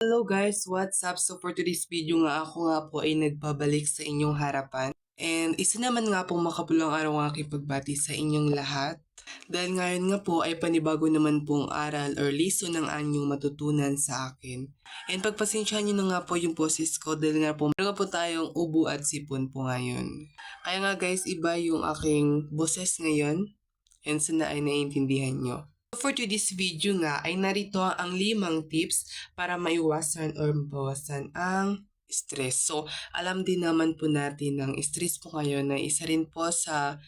Hello guys, what's up? So for today's video ako nga po ay nagbabalik sa inyong harapan. And isa naman nga pong makapulang araw ang aking pagbati sa inyong lahat. Dahil ngayon nga po ay panibago naman pong aral or lesson ng anyong matutunan sa akin. And pagpasensyahan nyo na nga po yung boses ko dahil nga po meron po tayong ubo at sipon po ngayon. Kaya nga guys, iba yung aking boses ngayon and sana ay naiintindihan nyo. For today's video nga ay narito ang 5 tips para maiwasan or mabawasan ang stress. So, alam din naman po natin ng stress po ngayon na isa rin po sa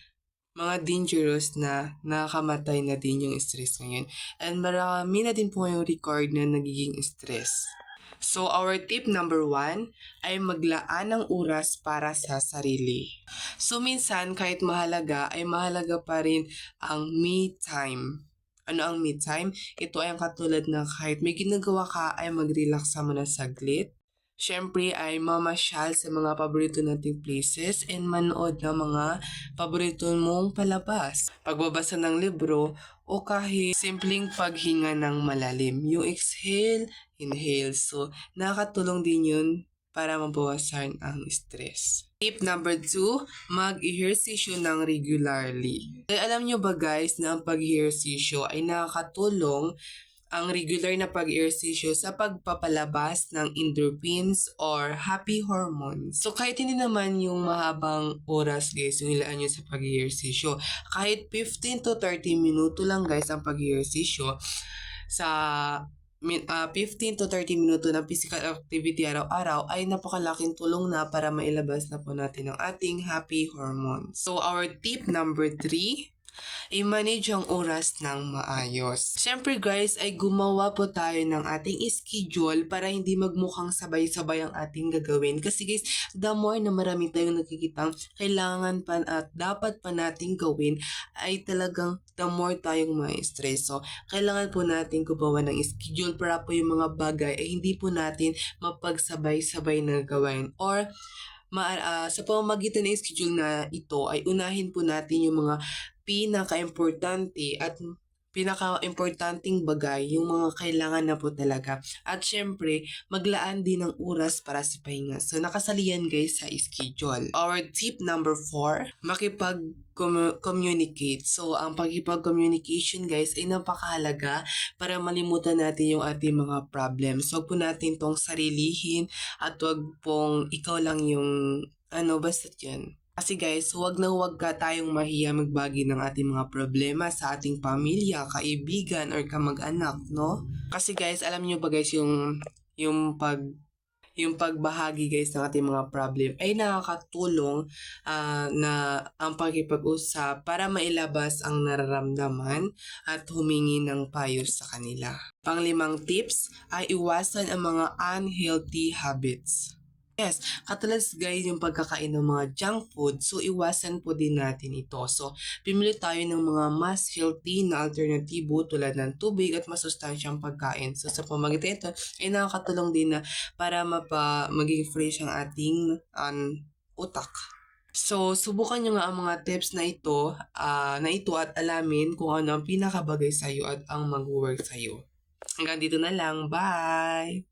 mga dangerous na nakakamatay na din yung stress ngayon. And marami na din po ngayong record na nagiging stress. So, our tip number 1 ay maglaan ng oras para sa sarili. So, minsan kahit mahalaga ay mahalaga pa rin ang me time. Ano ang me time? Ito ay ang katulad na kahit may ginagawa ka ay mag-relax ka muna saglit. Siyempre ay mamasyal sa mga paborito nating places and manood ng mga paborito mong palabas. Pagbabasa ng libro o kahit simpleng paghinga ng malalim. Yung exhale, inhale. So, nakakatulong din yun para mabawasan ang stress. Tip number 2, mag-ehersisyo ng regularly. Alam nyo ba guys na ang pag-ehersisyo ay nakakatulong ang regular na pag-ehersisyo sa pagpapalabas ng endorphins or happy hormones. So kahit hindi naman yung mahabang oras guys yung ilaan nyo sa pag-ehersisyo, kahit 15 to 30 minuto lang guys ang pag-ehersisyo sa 15 to 30 minuto ng physical activity araw-araw ay napakalaking tulong na para mailabas na po natin ang ating happy hormones. So our tip number 3, i-manage ang oras ng maayos. Siyempre guys, ay gumawa po tayo ng ating schedule para hindi magmukhang sabay-sabay ang ating gagawin. Kasi guys, the more na marami tayong nakikitang kailangan pa at dapat pa nating gawin, ay talagang the more tayong ma-stress. So, kailangan po natin gumawa ng schedule para po yung mga bagay ay hindi po natin mapagsabay-sabay na gawin. Or, sa pamamagitan ng schedule na ito ay unahin po natin yung mga pinaka-importante at pinaka-importanting bagay, yung mga kailangan na po talaga. At syempre, maglaan din ng oras para sa pahinga. So, nakasalihan guys sa schedule. Our tip number 4, makipag-communicate. So, ang pakipag-communication guys ay napakahalaga para malimutan natin yung ating mga problems. Huwag po natin tong sarilihin at huwag pong ikaw lang yung basta yun. Kasi guys, huwag na huwag ka tayong mahiya magbagi ng ating mga problema sa ating pamilya, kaibigan, or kamag-anak, no? Kasi guys, alam niyo ba guys, yung pagbahagi guys ng ating mga problem ay nakakatulong na ang pakipag-usap para mailabas ang nararamdaman at humingi ng payo sa kanila. Pang-5 tips ay iwasan ang mga unhealthy habits. Yes, katulad guys yung pagkakain ng mga junk food, so iwasan po din natin ito. So, pimili tayo ng mga mas healthy na alternatibo tulad ng tubig at masustansyang pagkain. So, sa pamagitan ito, ay nakakatulong din na para maging fresh ang ating utak. So, subukan nyo nga ang mga tips na ito at alamin kung ano ang pinakabagay sa'yo at ang mag-work sa'yo. Hanggang dito na lang. Bye!